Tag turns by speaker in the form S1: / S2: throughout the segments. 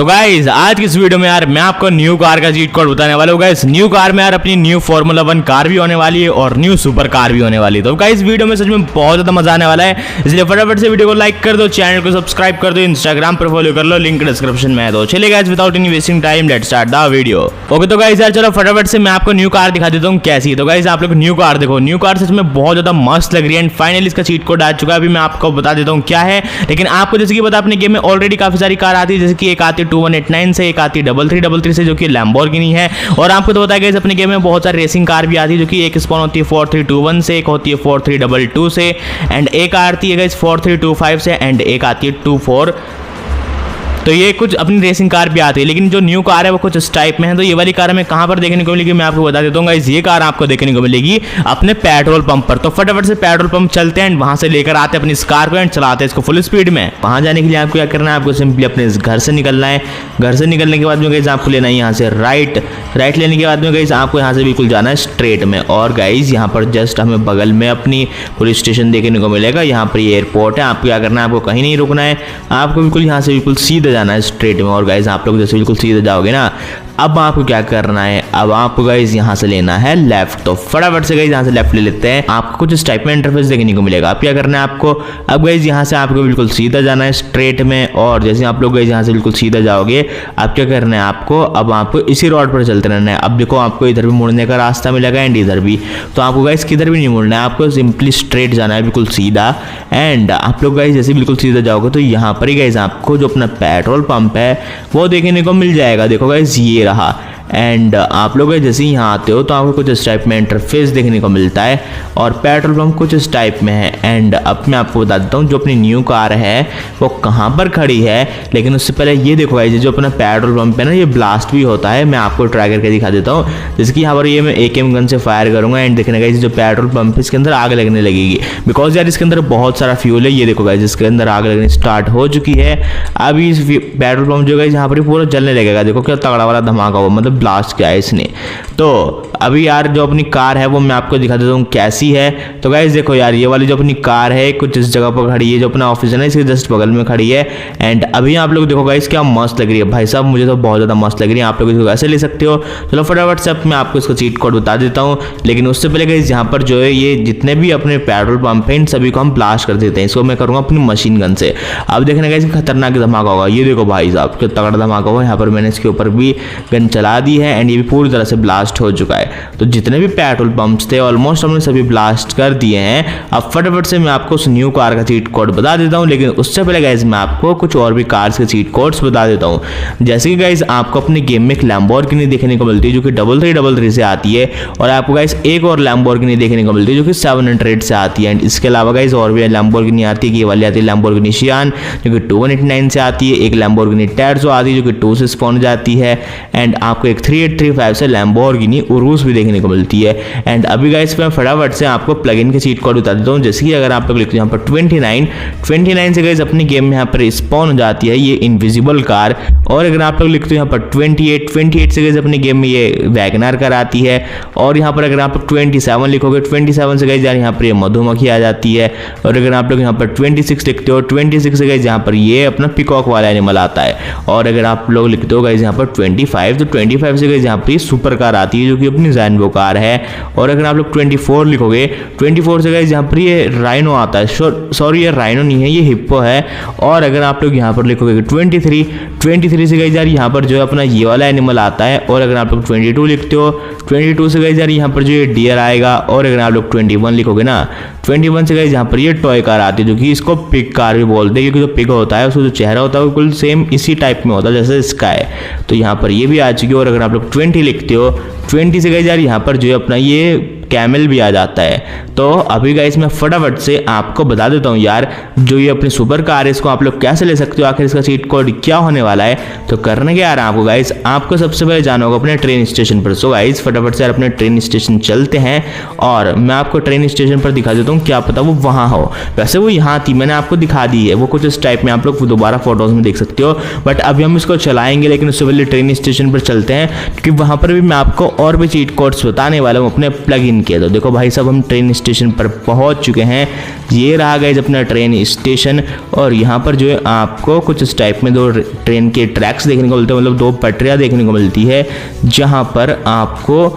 S1: तो गाइज आज की इस वीडियो में यार मैं आपको न्यू कार का चीट कोड बताने वाला हूँ। गाइज न्यू कार में यार अपनी न्यू फॉर्मूला 1 कार भी होने वाली है और न्यू सुपर कार भी होने वाली है। तो गाइज वीडियो में सच में बहुत ज्यादा मजा आने वाला है, इसलिए फटाफट से वीडियो को लाइक कर दो, चैनल को सब्सक्राइब कर दो, इंस्टाग्राम पर फॉलो कर लो, लिंक डिस्क्रिप्शन में है। तो चलिए guys without any wasting time let's start the video. Okay तो गाइज यार चलो फटाफट से मैं आपको न्यू कार दिखा देता हूँ कैसी। तो गाइज आप लोग न्यू कार देखो, न्यू कार सच में बहुत ज्यादा मस्त लग रही है एंड फाइनली इसका चीट कोड आ चुका है। अभी मैं आपको बता देता हूँ क्या है, लेकिन आपको जैसे कि पता अपने गेम में ऑलरेडी काफी सारी कार आती है, जैसे कि एक आती है 2189 से, एक आती है 3333 से जो कि लैम्बोर्गिनी है, और आपको तो बताया गया अपने गेम में बहुत सारी रेसिंग कार भी आती है, जो कि एक स्पॉन होती है 4321 से, एक होती है 4322 से, एंड एक आती है गाइस 4325 से, एंड एक आती है 24। तो ये कुछ अपनी रेसिंग कार भी आती है, लेकिन जो न्यू कार है वो कुछ इस टाइप में है। तो ये वाली कार हमें कहाँ पर देखने को मिलेगी मैं आपको बता देता हूँ गाइस। ये कार आपको देखने को मिलेगी अपने पेट्रोल पंप पर। तो फटाफट से पेट्रोल पंप चलते हैं, वहां से लेकर आते हैं अपनी इस कार को एंड चलाते हैं इसको फुल स्पीड में। वहां जाने के लिए आपको क्या करना है, आपको सिंपली अपने इस घर से निकलना है। घर से निकलने के बाद में गाइस आपको लेना है यहाँ से राइट लेने के बाद में गाइस आपको यहाँ से बिल्कुल जाना है स्ट्रेट में, और गाइस यहाँ पर जस्ट हमें बगल में अपनी पुलिस स्टेशन देखने को मिलेगा। यहाँ पर ये एयरपोर्ट है। आपको क्या करना है, आपको कहीं नहीं रुकना है, आपको बिल्कुल यहाँ से बिल्कुल सीधे जाना है स्ट्रेट में। और गाइस आप लोग जैसे बिल्कुल सीधे जाओगे ना, अब आपको क्या करना है, अब आपको गाइस यहाँ से लेना है लेफ्ट। तो फटाफट से गाइस यहाँ से लेफ्ट ले लेते हैं। आपको कुछ इस टाइप में इंटरफेस देखने को मिलेगा। अब क्या करना है आपको, अब गाइस यहाँ से आपको बिल्कुल सीधा जाना है स्ट्रेट में, और जैसे आप लोग गाइस यहाँ से बिल्कुल सीधा जाओगे, अब क्या करना है आपको, अब आपको इसी रोड पर चलते रहना है। अब देखो आपको इधर भी मुड़ने का रास्ता मिलेगा एंड इधर भी, तो आपको गाइस किधर भी नहीं मुड़ना है, आपको सिंपली स्ट्रेट जाना है बिल्कुल सीधा। एंड आप लोग गाइस जैसे बिल्कुल सीधा जाओगे तो यहाँ पर ही गाइस आपको जो अपना पेट्रोल पंप है वो देखने को मिल जाएगा। देखो गाइस ये रहा। एंड आप लोग जैसे ही यहाँ आते हो तो आपको कुछ इस टाइप में इंटरफेस देखने को मिलता है, और पेट्रोल पंप कुछ इस टाइप में है। एंड अब मैं आपको बता देता हूँ जो अपनी न्यू कार है वो कहाँ पर खड़ी है, लेकिन उससे पहले ये देखो गाइस जो अपना पेट्रोल पंप है ना, ये ब्लास्ट भी होता है। मैं आपको ट्राई करके दिखा देता हूँ। जैसे कि यहाँ पर ये मैं AKM गन से फायर करूँगा एंड देखने गाइस जो पेट्रोल पंप है इसके अंदर आग लगने लगेगी, बिकॉज यार इसके अंदर बहुत सारा फ्यूल है। ये देखो गाइस इसके अंदर आग लगनी स्टार्ट हो चुकी है। अभी इस पेट्रोल पंप जो गाइस यहाँ पर पूरा जलने लगेगा। देखो क्या तगड़ा वाला धमाका हुआ, मतलब ब्लास्ट किया है इसने। तो अभी यार जो अपनी कार है वो मैं आपको दिखा देता हूँ कैसी है। तो गाइस देखो यार ये वाली जो अपनी कार है कुछ इस जगह पर खड़ी है, जो अपना ऑफिस है ना इसके जस्ट बगल में खड़ी है। एंड अभी आप लोग देखो गाइस क्या मस्त लग रही है भाई साहब, मुझे तो बहुत ज़्यादा मस्त लग रही है। आप लोग इसको ऐसे ले सकते हो। चलो फटाफट से मैं आपको इसका चीट कोड बता देता हूँ, लेकिन उससे पहले गाइस यहाँ पर जो है ये जितने भी अपने पेट्रोल पंप है इन सभी को हम ब्लास्ट कर देते हैं। इसको मैं करूँगा अपनी मशीन गन से। अब देखने गाइस खतरनाक धमाका होगा। ये देखो भाई साहब क्या तगड़ा धमाका हुआ। यहाँ पर मैंने इसके ऊपर भी गन चला दी है एंड ये भी पूरी तरह से ब्लास्ट हो चुका है। तो जितने भी पेट्रोल पंप्स थे ऑलमोस्ट हमने सभी ब्लास्ट कर दिए हैं। अब फटाफट से मैं आपको उस न्यू कार का चीट कोड बता देता हूं, लेकिन उससे पहले गाइस मैं आपको कुछ और भी कार्स के चीट कोड्स बता देता हूं। जैसे कि गाइस आपको अपने गेम में एक लैम्बोर्गिनी देखने को मिलती है जो कि 3333 से आती है, और आपको गाइस एक और लैम्बोर्गिनी देखने को मिलती है जो कि 700 से आती है। एंड इसके अलावा गाइस और भी लैम्बोर्गिनी आती है, ये वाली आती है लैम्बोर्गिनी शियान जो कि 2189 से आती है, एक लैम्बोर्गिनी टैर्जो आती है जो कि 2 से स्पॉन जाती है, एंड आपको एक 3835 से लैम्बोर्गिनी उरूस भी देखने को मिलती है। एंड अभी गाइस मैं फटाफट से आपको प्लगइन के चीट कोड बता देता हूँ। जैसे कि अगर आप लोग लिखते हो यहाँ पर 29 से गाइस अपनी गेम में यहाँ पर स्पॉन हो जाती है ये इनविजिबल कार, और अगर आप लोग लिखते हो यहाँ पर 28 से गाइस अपनी गेम में ये वैगनर कार आती है, और यहाँ पर अगर आप 27 लिखोगे 27 से गाइस यहाँ पर ये मधुमक्खी आ जाती है, और अगर आप लोग यहाँ पर 26 लिखते हो 26 से गाइस यहाँ पर ये अपना पिकॉक वाला एनिमल आता है, और अगर आप लोग लिखते हो गाइस यहाँ पर 25 तो 25 से गाइस यहाँ पर सुपर कार आती है जो कि अपनी जैनबो कार है, और अगर आप लोग 24 लिखोगे 24 से गाइस यहाँ पर ये राइनो आता है। सॉरी ये राइनो नहीं है, ये हिप्पो है। और अगर आप लोग यहाँ पर लिखोगे 23 से गाइस यार यहाँ पर जो है अपना ये वाला एनिमल आता है, और अगर आप लोग 22 लिखते हो 22 से गाइस यार यहाँ पर जो ये डियर आएगा, और अगर आप लोग 21 लिखोगे ना 21 से गाइस यहाँ पर ये टॉय कार आती है जो कि इसको पिग कार भी बोलते हैं, क्योंकि जो पिग होता है उसका जो चेहरा होता है बिल्कुल सेम इसी टाइप में होता है जैसे इसका है। तो यहाँ पर ये भी आ चुकी है। और अगर आप लोग 20 लिखते हो 20 से गाइस यार यहाँ पर जो है अपना ये कैमल भी आ जाता है। तो अभी गाइस मैं फटाफट से आपको बता देता हूँ यार जो ये अपनी सुपर कार है इसको आप लोग कैसे ले सकते हो, आखिर इसका चीट कोड क्या होने वाला है। तो करने क्या यार आपको गाइस, आपको सबसे पहले जाना होगा अपने ट्रेन स्टेशन पर। सो गाइस फटाफट से यार अपने ट्रेन स्टेशन चलते हैं, और मैं आपको ट्रेन स्टेशन पर दिखा देता हूँ, क्या पता वो वहाँ हो। वैसे वो यहाँ थी, मैंने आपको दिखा दी है, वो कुछ इस टाइप में आप लोग दोबारा फोटोज में देख सकते हो। बट अभी हम इसको चलाएंगे, लेकिन उससे पहले ट्रेन स्टेशन पर चलते हैं, क्योंकि वहाँ पर भी मैं आपको और भी चीट कोड्स बताने वाला हूँ अपने प्लगइन इन के। तो देखो भाई साहब हम ट्रेन स्टेशन पर पहुंच चुके हैं। ये रहा गाइस अपना ट्रेन स्टेशन और यहाँ पर जो है आपको कुछ इस टाइप में 2 ट्रेन के ट्रैक्स देखने को मिलते हैं, मतलब 2 पटरियाँ देखने को मिलती है जहाँ पर आपको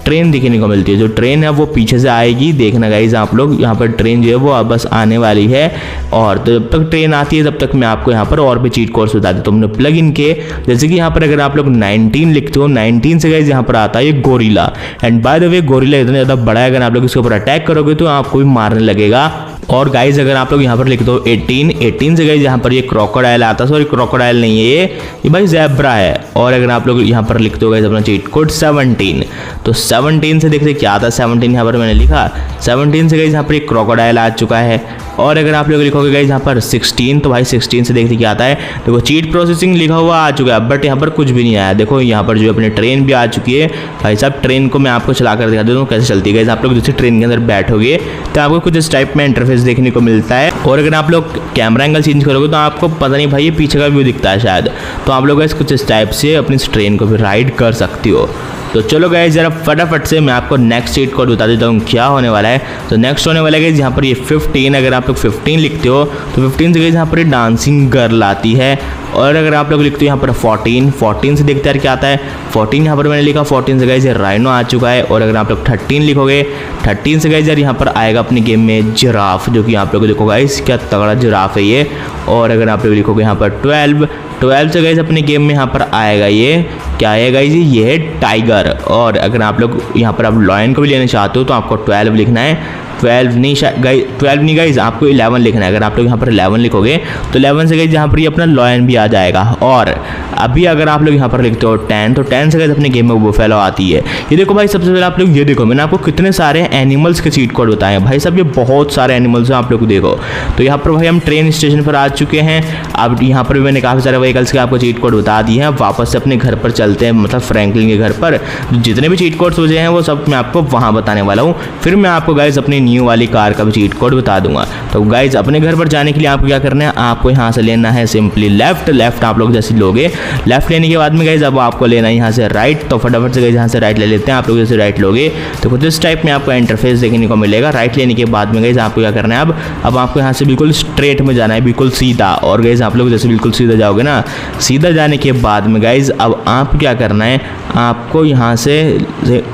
S1: ट्रेन देखने को मिलती है। जो ट्रेन है वो पीछे से आएगी, देखना गाइज आप लोग, यहाँ पर ट्रेन जो है वो बस आने वाली है। और तो जब तक ट्रेन आती है तब तक मैं आपको यहाँ पर और भी चीट कोड्स बता देता हूँ हमने प्लग इन के। जैसे कि यहाँ पर अगर आप लोग 19 लिखते हो, 19 से गाइज यहाँ पर आता है ये gorilla. And by the way gorilla इतना ज़्यादा बड़ा है, अगर आप लोग इसके ऊपर अटैक करोगे तो आपको भी मारने लगेगा। और गाइज अगर आप लोग यहाँ पर लिख दो 18 से गाइज यहाँ पर ये क्रोकोडाइल आता है, सॉरी क्रोकोडाइल नहीं है ये भाई ज़ेब्रा है। और अगर आप लोग यहाँ पर लिख दो गाइज अपना चीट कोड 17, तो 17 से देखते क्या आता है। 17 यहाँ पर मैंने लिखा, 17 से गाइज यहाँ पर एक क्रोकोडाइल आ चुका है। और अगर आप लोग लिखोगे गाइज यहाँ पर 16, तो भाई 16 से देखते क्या आता है। देखो चीट प्रोसेसिंग लिखा हुआ आ चुका है, बट यहाँ पर कुछ भी नहीं आया। देखो यहाँ पर जो अपनी ट्रेन भी आ चुकी है। भाई साहब ट्रेन को मैं आपको चला कर दिखा देता हूँ कैसे चलती है गाइज। आप लोग जैसे ट्रेन के अंदर बैठोगे तो आपको कुछ इस टाइप में इंटरफेस देखने को मिलता है। और अगर आप लोग कैमरा एंगल चेंज करोगे तो आपको पता नहीं भाई ये पीछे का व्यू दिखता है शायद। तो आप लोग कुछ इस टाइप से अपनी इस ट्रेन को भी राइड कर सकती हो। तो चलो गाइज जरा फटाफट से मैं आपको नेक्स्ट चीट कोड बता देता हूँ क्या होने वाला है। तो नेक्स्ट होने वाला है गाइज यहाँ पर ये 15, अगर आप लोग 15 लिखते हो तो 15 से गाइज यहाँ पर ये डांसिंग गर्ल आती है। और अगर आप लोग लिखते हो यहाँ पर 14 से देखते हैं क्या आता है। 14 यहाँ पर मैंने लिखा, 14 से गाइज ये राइनो आ चुका है। और अगर आप लोग 13 लिखोगे, 13 से गाइज यार यहाँ पर आएगा अपनी गेम में जिराफ, जो कि आप लोग देखो गाइज क्या तगड़ा जिराफ है ये। और अगर आप लोग लिखोगे यहाँ पर 12 से गाइज अपनी गेम में यहाँ पर आएगा ये क्या है गाइज, ये है टाइगर। और अगर आप लोग यहाँ पर आप लॉयन को भी लेना चाहते हो तो आपको 12 लिखना है। 12 नहीं गाइज आपको 11 लिखना है। अगर आप लोग यहाँ पर 11 लिखोगे तो 11 से गाइज यहाँ पर ये अपना लॉयन भी आ जाएगा। और अभी अगर आप लोग यहाँ पर लिखते हो 10, तो 10 से गाइज अपने गेम में बुफेलो आती है। ये देखो भाई सबसे पहले आप लोग ये देखो, मैंने आपको कितने सारे एनिमल्स के चीट कोड बताए हैं भाई साहब, ये बहुत सारे एनिमल्स हैं आप लोग देखो। तो यहाँ पर भाई हम ट्रेन स्टेशन पर आ चुके हैं। अब यहाँ पर भी मैंने काफ़ी सारे व्हीकल्स के आपको चीट कोड बता दिए हैं। वापस से अपने घर पर चलते हैं, मतलब फ्रैंकलिन के घर पर। जितने भी चीट कोड्स बचे हैं वो सब मैं आपको वहाँ बताने वाला हूँ। फिर मैं आपको गाइज अपनी न्यू वाली कार का भी चीट कोड बता दूंगा। तो गाइज अपने घर पर जाने के लिए आपको क्या करना है, आपको यहाँ से लेना है सिंपली लेफ्ट आप लोग जैसे लोगे। लेफ्ट लेने के बाद में गाइज अब आपको लेना है यहाँ से राइट। तो फटाफट से गाइज यहाँ से राइट ले लेते हैं। आप लोग जैसे राइट लोगे तो कुछ इस टाइप में आपको इंटरफेस देखने को मिलेगा। राइट लेने के बाद में गाइज आपको क्या करना है, अब आपको यहाँ से बिल्कुल स्ट्रेट में जाना है, बिल्कुल सीधा। और गाइज आप लोग जैसे बिल्कुल सीधा जाओगे ना, सीधा जाने के बाद में गाइज अब आप क्या करना है, आपको यहाँ से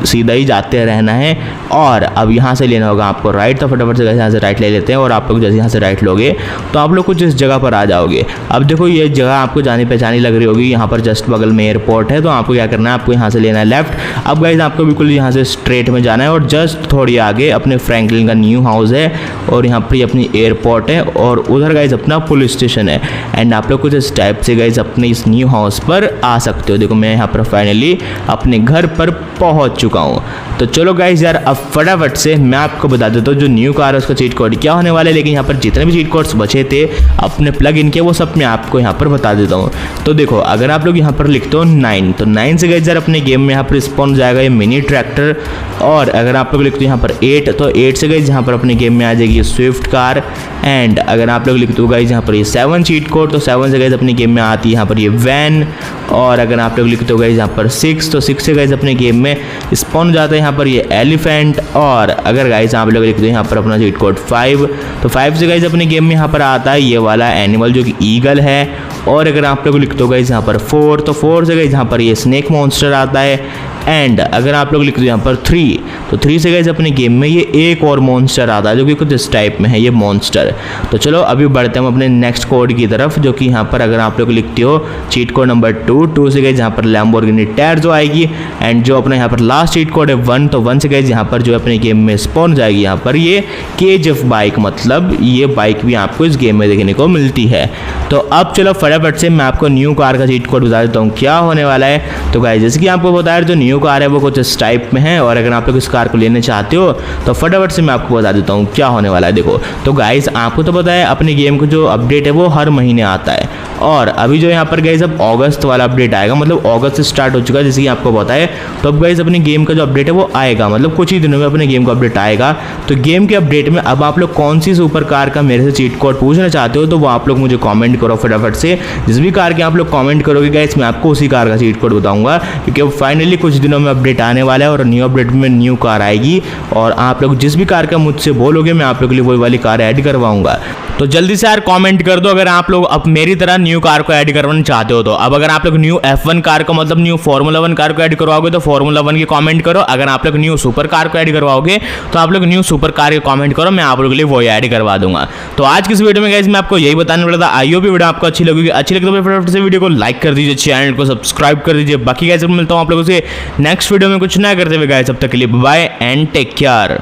S1: सीधा ही जाते रहना है। और अब यहाँ से लेना होगा आपको राइट। तो फटाफट से यहाँ से राइट ले लेते हैं। और आप लोग जैसे यहाँ से राइट लोगे तो आप लोग कुछ इस जगह पर आ जाओगे। अब देखो ये जगह आपको जानी पहचानी लग रही होगी, यहाँ पर जस्ट बगल में एयरपोर्ट है। तो आपको क्या करना है, आपको यहाँ से लेना है लेफ्ट। अब गाइज आपको बिल्कुल यहाँ से स्ट्रेट में जाना है और जस्ट थोड़ी आगे अपने फ्रैंकलिन का न्यू हाउस है और यहाँ पर अपनी एयरपोर्ट है और उधर गाइज अपना पुलिस स्टेशन है। एंड आप लोग कुछ इस टाइप से गाइज अपने इस न्यू हाउस पर आ सकते हो। देखो मैं यहाँ पर फाइनली अपने घर पर पहुँच चुका हूँ। तो चलो गाइज यार अब फटाफट से मैं आपको बता देता हूँ जो न्यू कार है उसका चीट कोड क्या होने वाला है। लेकिन यहाँ पर जितने भी चीट कोड्स बचे थे अपने प्लग इन के वो सब मैं आपको यहाँ पर बता देता हूँ। तो देखो अगर आप लोग यहाँ पर लिखते हो 9, तो 9 से गाइज यार अपने गेम में यहाँ पर स्पॉन जाएगा ये मिनी ट्रैक्टर। और अगर आप लोग लिखते हो यहाँ पर 8, तो 8 से गाइज यहाँ पर अपने गेम में आ जाएगी ये स्विफ्ट कार। एंड अगर आप लोग लिखते हो गाइज यहाँ पर ये 7 चीट कोड, तो 7 से गाइज अपनी गेम में आती है यहाँ पर ये वैन। और अगर आप लोग लिखते हो गाइज यहाँ पर 6, तो 6 से गाइज अपने गेम में स्पॉन हो जाता है यहाँ पर ये एलिफेंट। और अगर गाइज आप लोग लिखते हो यहाँ पर अपना चीट कोड 5, तो 5 से गाइज अपने गेम में यहाँ पर आता है ये वाला एनिमल जो कि ईगल है। और अगर आप लोग लिखते हो गाइज यहाँ पर 4, तो 4 से गाइज यहाँ पर ये स्नेक मॉन्स्टर आता है। एंड अगर आप लोग लिखते हो यहाँ पर 3, तो 3 से गाइज अपने गेम में ये एक और मॉन्स्टर आता है जो कि कुछ इस टाइप में है ये मॉन्स्टर। तो चलो अभी बढ़ते हैं अपने नेक्स्ट कोड की तरफ, जो कि यहाँ पर अगर आप लोग लिखते हो चीट कोड नंबर 2 से गाइज यहाँ पर लैम्बोर्गिनी टैर्जो आएगी। एंड जो अपना यहाँ पर लास्ट चीट कोड है 1, तो 1 से गाइज यहाँ पर जो अपने गेम में स्पॉन जाएगी यहाँ पर ये KGF बाइक, मतलब ये बाइक भी आपको इस गेम में देखने को मिलती है। तो अब चलो फटाफट से मैं आपको न्यू कार का चीट कोड बता देता हूँ क्या होने वाला है। तो गाइज जैसे कि आपको बताया जो न्यू कार है वो कुछ इस टाइप में है। और अगर आप लोग इस कार को लेने चाहते हो तो फटाफट से मैं आपको बता देता हूँ क्या होने वाला है। देखो तो गाइज आपको तो पता है अपने गेम का जो अपडेट है वो हर महीने आता है। और अभी जो यहाँ पर गाइज अब अगस्त वाला अपडेट आएगा, मतलब अगस्त से स्टार्ट हो चुका है जैसे कि आपको पता है। तो अब गाइज अपने गेम का जो अपडेट है वो आएगा, मतलब कुछ ही दिनों में अपने गेम का अपडेट आएगा। तो गेम के अपडेट में अब आप लोग कौन सी सुपर कार का मेरे से चीट कोड पूछना चाहते हो तो वो आप लोग मुझे कमेंट करो फटाफट से। जिस भी कार के आप लोग कमेंट करोगे गाइस मैं आपको उसी कार का चीट कोड बताऊंगा, क्योंकि अब फाइनली कुछ दिनों में अपडेट आने वाला है और न्यू अपडेट में न्यू कार आएगी और आप लोग जिस भी कार का मुझसे बोलोगे मैं आप लोग के लिए वही वाली कार ऐड करवाऊंगा। तो जल्दी से यार कमेंट कर दो अगर आप लोग अब मेरी तरह न्यू कार को ऐड करवाना चाहते हो तो। अब अगर आप लोग न्यू F1 कार को मतलब न्यू फार्मूला 1 कार को ऐड करवाओगे तो फार्मूला 1 की कमेंट करो। अगर आप लोग न्यू सुपर कार को ऐड करवाओगे तो आप लोग न्यू सुपर कार के कमेंट करो, मैं आप लोगों के लिए वही ऐड करवा दूंगा। तो आज की इस वीडियो में गाइस मैं आपको यही बताने वाला था। आई होप वीडियो आपको अच्छी लगेगी, अच्छी लगे तो फटाफट से वीडियो को लाइक कर दीजिए, चैनल को सब्सक्राइब कर दीजिए। बाकी गाइस मिलता हूं आप लोगों से नेक्स्ट वीडियो में कुछ नया करते हुए गाइस, तब तक के लिए बाय एंड टेक केयर।